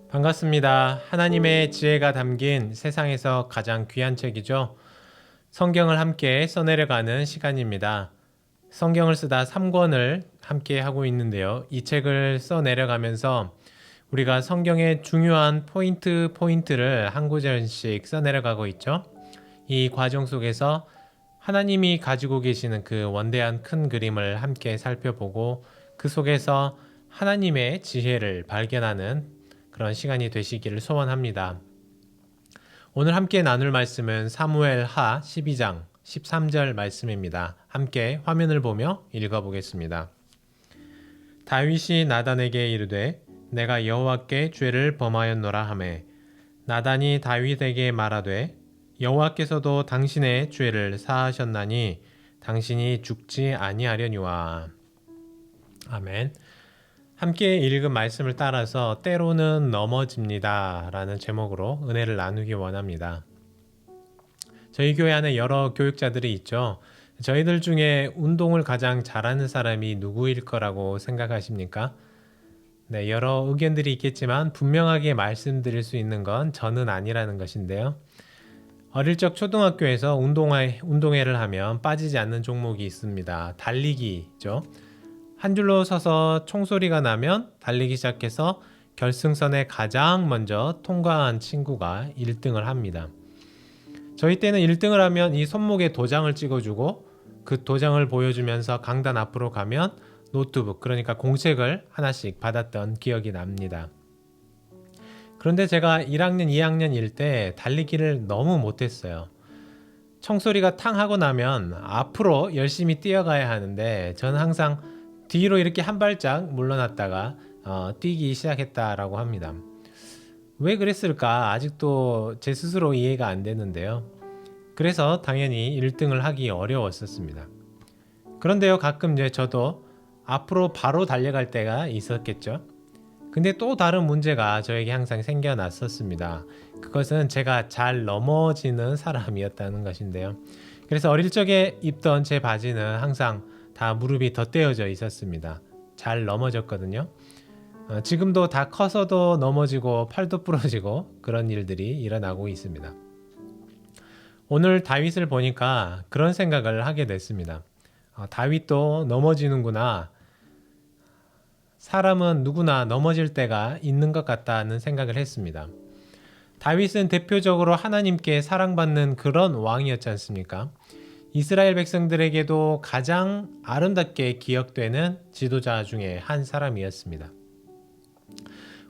반갑습니다. 하나님의 지혜가 담긴 세상에서 가장 귀한 책이죠. 성경을 함께 써내려가는 시간입니다. 성경을 쓰다 3권을 함께 하고 있는데요. 이 책을 써내려가면서 우리가 성경의 중요한 포인트를 한 구절씩 써내려가고 있죠. 이 과정 속에서 하나님이 가지고 계시는 그 원대한 큰 그림을 함께 살펴보고 그 속에서 하나님의 지혜를 발견하는 그런 시간이 되시기를 소원합니다. 오늘 함께 나눌 말씀은 사무엘하 12장 13절 말씀입니다. 함께 화면을 보며 읽어보겠습니다. 다윗이 나단에게 이르되 내가 여호와께 죄를 범하였노라 하매 나단이 다윗에게 말하되 여호와께서도 당신의 죄를 사하셨나니 당신이 죽지 아니하려니와. 아멘. 함께 읽은 말씀을 따라서 때로는 넘어집니다 라는 제목으로 은혜를 나누기 원합니다. 저희 교회 안에 여러 교육자들이 있죠. 저희들 중에 운동을 가장 잘하는 사람이 누구일 거라고 생각하십니까? 네, 여러 의견들이 있겠지만 분명하게 말씀드릴 수 있는 건 저는 아니라는 것인데요. 어릴 적 초등학교에서 운동회를 하면 빠지지 않는 종목이 있습니다. 달리기죠. 한 줄로 서서 총소리가 나면 달리기 시작해서 결승선에 가장 먼저 통과한 친구가 1등을 합니다. 저희 때는 1등을 하면 이 손목에 도장을 찍어주고 그 도장을 보여주면서 강단 앞으로 가면 노트북, 그러니까 공책을 하나씩 받았던 기억이 납니다. 그런데 제가 1학년, 2학년일 때 달리기를 너무 못했어요. 총소리가 탕 하고 나면 앞으로 열심히 뛰어가야 하는데 저는 항상 뒤로 이렇게 한 발짝 물러났다가 뛰기 시작했다라고 합니다. 왜 그랬을까? 아직도 제 스스로 이해가 안 되는데요. 그래서 당연히 1등을 하기 어려웠었습니다. 그런데요, 가끔 이제 저도 앞으로 바로 달려갈 때가 있었겠죠. 근데 또 다른 문제가 저에게 항상 생겨났었습니다. 그것은 제가 잘 넘어지는 사람이었다는 것인데요. 그래서 어릴 적에 입던 제 바지는 항상 다 무릎이 덧대어져 있었습니다. 잘 넘어졌거든요. 지금도 다 커서도 넘어지고 팔도 부러지고 그런 일들이 일어나고 있습니다. 오늘 다윗을 보니까 그런 생각을 하게 됐습니다. 다윗도 넘어지는구나. 사람은 누구나 넘어질 때가 있는 것 같다는 생각을 했습니다. 다윗은 대표적으로 하나님께 사랑받는 그런 왕이었지 않습니까? 이스라엘 백성들에게도 가장 아름답게 기억되는 지도자 중에 한 사람이었습니다.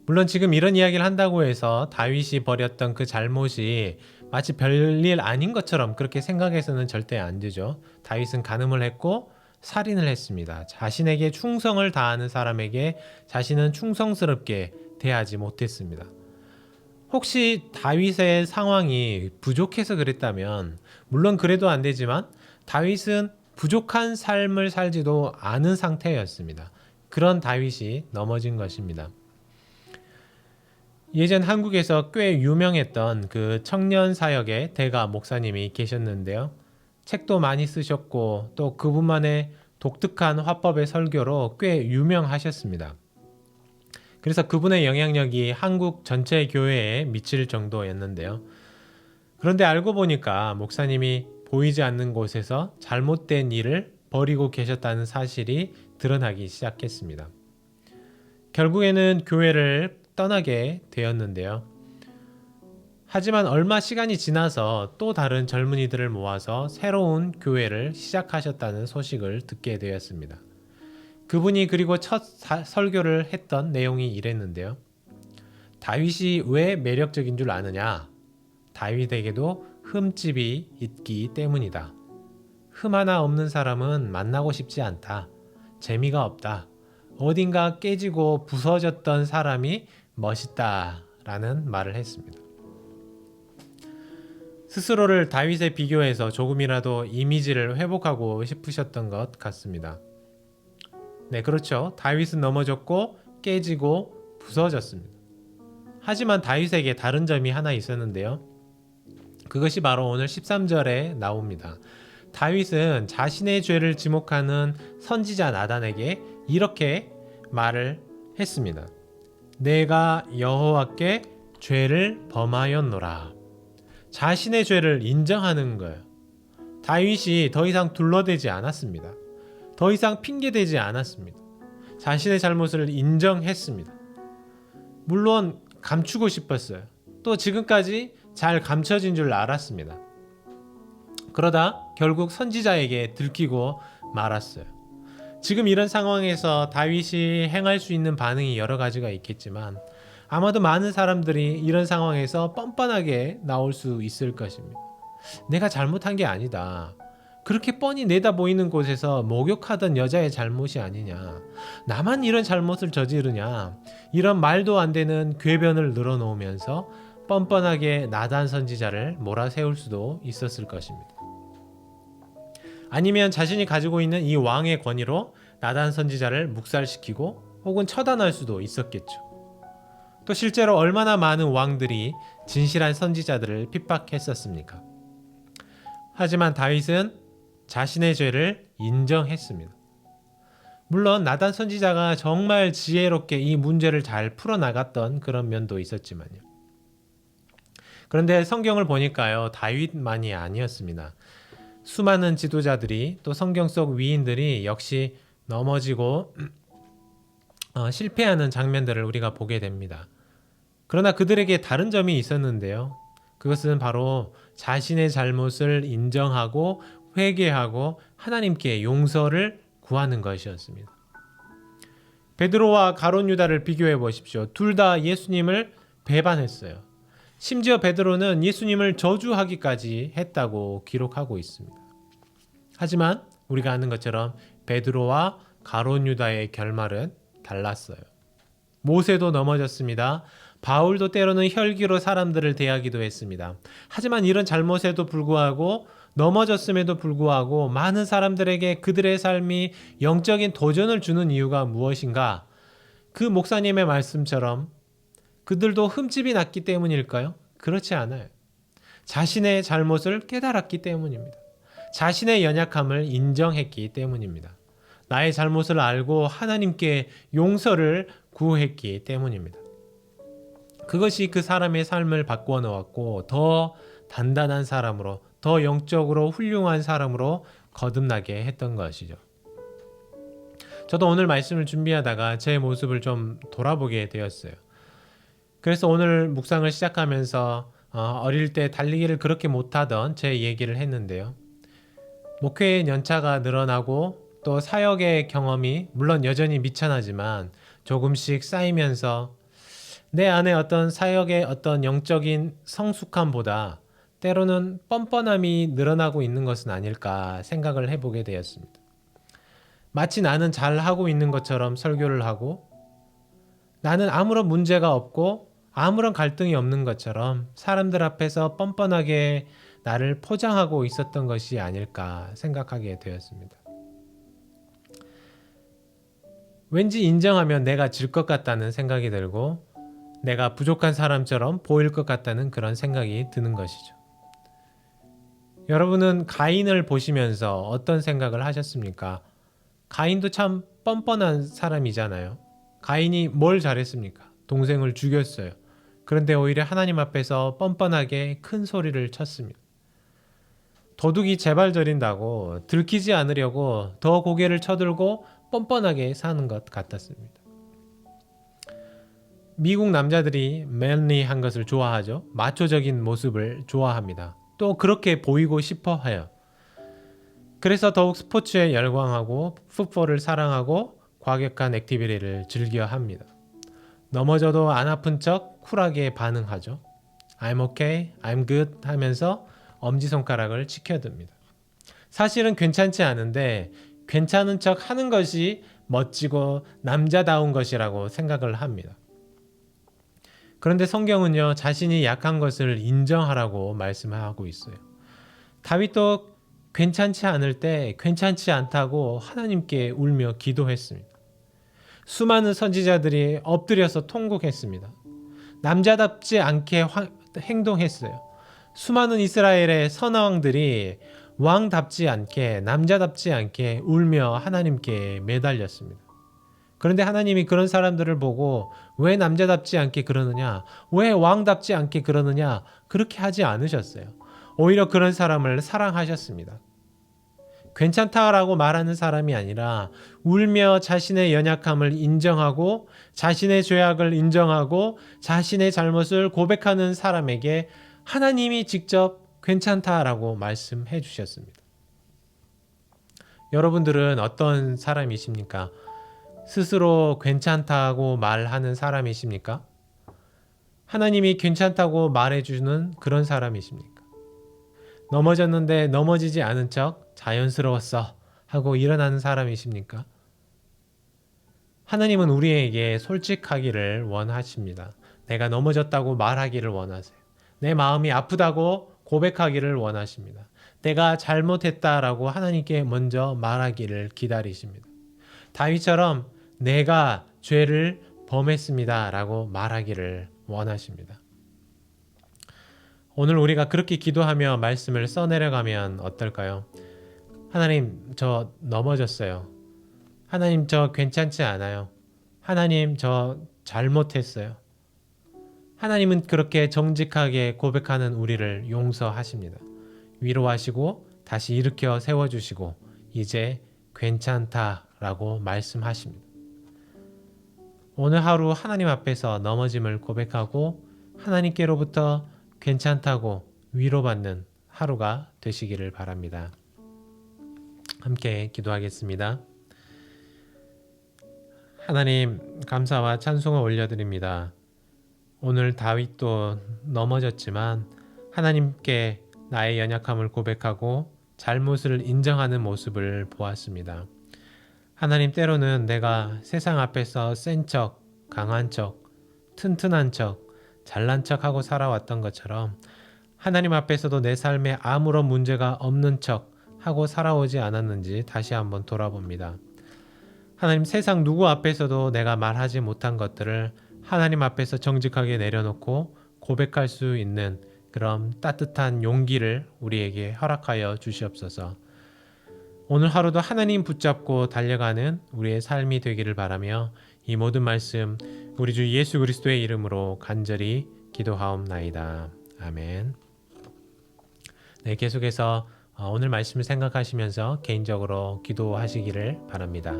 물론 지금 이런 이야기를 한다고 해서 다윗이 벌였던 그 잘못이 마치 별일 아닌 것처럼 그렇게 생각해서는 절대 안 되죠. 다윗은 간음을 했고 살인을 했습니다. 자신에게 충성을 다하는 사람에게 자신은 충성스럽게 대하지 못했습니다. 혹시 다윗의 상황이 부족해서 그랬다면, 물론 그래도 안 되지만 다윗은 부족한 삶을 살지도 않은 상태였습니다. 그런 다윗이 넘어진 것입니다. 예전 한국에서 꽤 유명했던 그 청년 사역의 대가 목사님이 계셨는데요. 책도 많이 쓰셨고 또 그분만의 독특한 화법의 설교로 꽤 유명하셨습니다. 그래서 그분의 영향력이 한국 전체 교회에 미칠 정도였는데요. 그런데 알고 보니까 목사님이 보이지 않는 곳에서 잘못된 일을 벌이고 계셨다는 사실이 드러나기 시작했습니다. 결국에는 교회를 떠나게 되었는데요. 하지만 얼마 시간이 지나서 또 다른 젊은이들을 모아서 새로운 교회를 시작하셨다는 소식을 듣게 되었습니다. 그분이 그리고 첫 설교를 했던 내용이 이랬는데요. 다윗이 왜 매력적인 줄 아느냐? 다윗에게도 흠집이 있기 때문이다. 흠 하나 없는 사람은 만나고 싶지 않다. 재미가 없다. 어딘가 깨지고 부서졌던 사람이 멋있다 라는 말을 했습니다. 스스로를 다윗에 비교해서 조금이라도 이미지를 회복하고 싶으셨던 것 같습니다. 네, 그렇죠. 다윗은 넘어졌고 깨지고 부서졌습니다. 하지만 다윗에게 다른 점이 하나 있었는데요. 그것이 바로 오늘 13절에 나옵니다. 다윗은 자신의 죄를 지목하는 선지자 나단에게 이렇게 말을 했습니다. 내가 여호와께 죄를 범하였노라. 자신의 죄를 인정하는 거예요. 다윗이 더 이상 둘러대지 않았습니다. 더 이상 핑계대지 않았습니다. 자신의 잘못을 인정했습니다. 물론 감추고 싶었어요. 또 지금까지 잘 감춰진 줄 알았습니다. 그러다 결국 선지자에게 들키고 말았어요. 지금 이런 상황에서 다윗이 행할 수 있는 반응이 여러 가지가 있겠지만 아마도 많은 사람들이 이런 상황에서 뻔뻔하게 나올 수 있을 것입니다. 내가 잘못한 게 아니다. 그렇게 뻔히 내다 보이는 곳에서 목욕하던 여자의 잘못이 아니냐. 나만 이런 잘못을 저지르냐. 이런 말도 안 되는 궤변을 늘어놓으면서 뻔뻔하게 나단 선지자를 몰아세울 수도 있었을 것입니다. 아니면 자신이 가지고 있는 이 왕의 권위로 나단 선지자를 묵살시키고 혹은 처단할 수도 있었겠죠. 또 실제로 얼마나 많은 왕들이 진실한 선지자들을 핍박했었습니까? 하지만 다윗은 자신의 죄를 인정했습니다. 물론 나단 선지자가 정말 지혜롭게 이 문제를 잘 풀어나갔던 그런 면도 있었지만요. 그런데 성경을 보니까요, 다윗만이 아니었습니다. 수많은 지도자들이 또 성경 속 위인들이 역시 넘어지고 실패하는 장면들을 우리가 보게 됩니다. 그러나 그들에게 다른 점이 있었는데요. 그것은 바로 자신의 잘못을 인정하고 회개하고 하나님께 용서를 구하는 것이었습니다. 베드로와 가룟 유다를 비교해 보십시오. 둘 다 예수님을 배반했어요. 심지어 베드로는 예수님을 저주하기까지 했다고 기록하고 있습니다. 하지만 우리가 아는 것처럼 베드로와 가룟 유다의 결말은 달랐어요. 모세도 넘어졌습니다. 바울도 때로는 혈기로 사람들을 대하기도 했습니다. 하지만 이런 잘못에도 불구하고 넘어졌음에도 불구하고 많은 사람들에게 그들의 삶이 영적인 도전을 주는 이유가 무엇인가? 그 목사님의 말씀처럼 그들도 흠집이 났기 때문일까요? 그렇지 않아요. 자신의 잘못을 깨달았기 때문입니다. 자신의 연약함을 인정했기 때문입니다. 나의 잘못을 알고 하나님께 용서를 구했기 때문입니다. 그것이 그 사람의 삶을 바꾸어 놓았고 더 단단한 사람으로, 더 영적으로 훌륭한 사람으로 거듭나게 했던 것이죠. 저도 오늘 말씀을 준비하다가 제 모습을 좀 돌아보게 되었어요. 그래서 오늘 묵상을 시작하면서 어릴 때 달리기를 그렇게 못하던 제 얘기를 했는데요. 목회의 연차가 늘어나고 또 사역의 경험이 물론 여전히 미천하지만 조금씩 쌓이면서 내 안에 어떤 사역의 어떤 영적인 성숙함보다 때로는 뻔뻔함이 늘어나고 있는 것은 아닐까 생각을 해보게 되었습니다. 마치 나는 잘하고 있는 것처럼 설교를 하고 나는 아무런 문제가 없고 아무런 갈등이 없는 것처럼 사람들 앞에서 뻔뻔하게 나를 포장하고 있었던 것이 아닐까 생각하게 되었습니다. 왠지 인정하면 내가 질 것 같다는 생각이 들고 내가 부족한 사람처럼 보일 것 같다는 그런 생각이 드는 것이죠. 여러분은 가인을 보시면서 어떤 생각을 하셨습니까? 가인도 참 뻔뻔한 사람이잖아요. 가인이 뭘 잘했습니까? 동생을 죽였어요. 그런데 오히려 하나님 앞에서 뻔뻔하게 큰 소리를 쳤습니다. 도둑이 재발 저린다고 들키지 않으려고 더 고개를 쳐들고 뻔뻔하게 사는 것 같았습니다. 미국 남자들이 맨리한 것을 좋아하죠. 마초적인 모습을 좋아합니다. 또 그렇게 보이고 싶어 해요. 그래서 더욱 스포츠에 열광하고 풋볼을 사랑하고 과격한 액티비티를 즐겨 합니다. 넘어져도 안 아픈 척 쿨하게 반응하죠. I'm okay, I'm good 하면서 엄지손가락을 치켜듭니다. 사실은 괜찮지 않은데 괜찮은 척 하는 것이 멋지고 남자다운 것이라고 생각을 합니다. 그런데 성경은요, 자신이 약한 것을 인정하라고 말씀하고 있어요. 다윗도 괜찮지 않을 때 괜찮지 않다고 하나님께 울며 기도했습니다. 수많은 선지자들이 엎드려서 통곡했습니다. 남자답지 않게 행동했어요. 수많은 이스라엘의 선왕들이 왕답지 않게, 남자답지 않게 울며 하나님께 매달렸습니다. 그런데 하나님이 그런 사람들을 보고 왜 남자답지 않게 그러느냐, 왜 왕답지 않게 그러느냐, 그렇게 하지 않으셨어요. 오히려 그런 사람을 사랑하셨습니다. 괜찮다라고 말하는 사람이 아니라 울며 자신의 연약함을 인정하고 자신의 죄악을 인정하고 자신의 잘못을 고백하는 사람에게 하나님이 직접 괜찮다라고 말씀해 주셨습니다. 여러분들은 어떤 사람이십니까? 스스로 괜찮다고 말하는 사람이십니까? 하나님이 괜찮다고 말해주는 그런 사람이십니까? 넘어졌는데 넘어지지 않은 척 자연스러웠어 하고 일어나는 사람이십니까? 하나님은 우리에게 솔직하기를 원하십니다. 내가 넘어졌다고 말하기를 원하세요. 내 마음이 아프다고 고백하기를 원하십니다. 내가 잘못했다라고 하나님께 먼저 말하기를 기다리십니다. 다윗처럼 내가 죄를 범했습니다라고 말하기를 원하십니다. 오늘 우리가 그렇게 기도하며 말씀을 써내려가면 어떨까요? 하나님, 저 넘어졌어요. 하나님, 저 괜찮지 않아요. 하나님, 저 잘못했어요. 하나님은 그렇게 정직하게 고백하는 우리를 용서하십니다. 위로하시고 다시 일으켜 세워주시고 이제 괜찮다라고 말씀하십니다. 오늘 하루 하나님 앞에서 넘어짐을 고백하고 하나님께로부터 괜찮다고 위로받는 하루가 되시기를 바랍니다. 함께 기도하겠습니다. 하나님, 감사와 찬송을 올려드립니다. 오늘 다윗도 넘어졌지만 하나님께 나의 연약함을 고백하고 잘못을 인정하는 모습을 보았습니다. 하나님, 때로는 내가 세상 앞에서 센 척, 강한 척, 튼튼한 척, 잘난 척하고 살아왔던 것처럼 하나님 앞에서도 내 삶에 아무런 문제가 없는 척 하고 살아오지 않았는지 다시 한번 돌아봅니다. 하나님, 세상 누구 앞에서도 내가 말하지 못한 것들을 하나님 앞에서 정직하게 내려놓고 고백할 수 있는 그런 따뜻한 용기를 우리에게 허락하여 주시옵소서. 오늘 하루도 하나님 붙잡고 달려가는 우리의 삶이 되기를 바라며 이 모든 말씀 우리 주 예수 그리스도의 이름으로 간절히 기도하옵나이다. 아멘. 네, 계속해서 오늘 말씀을 생각하시면서 개인적으로 기도하시기를 바랍니다.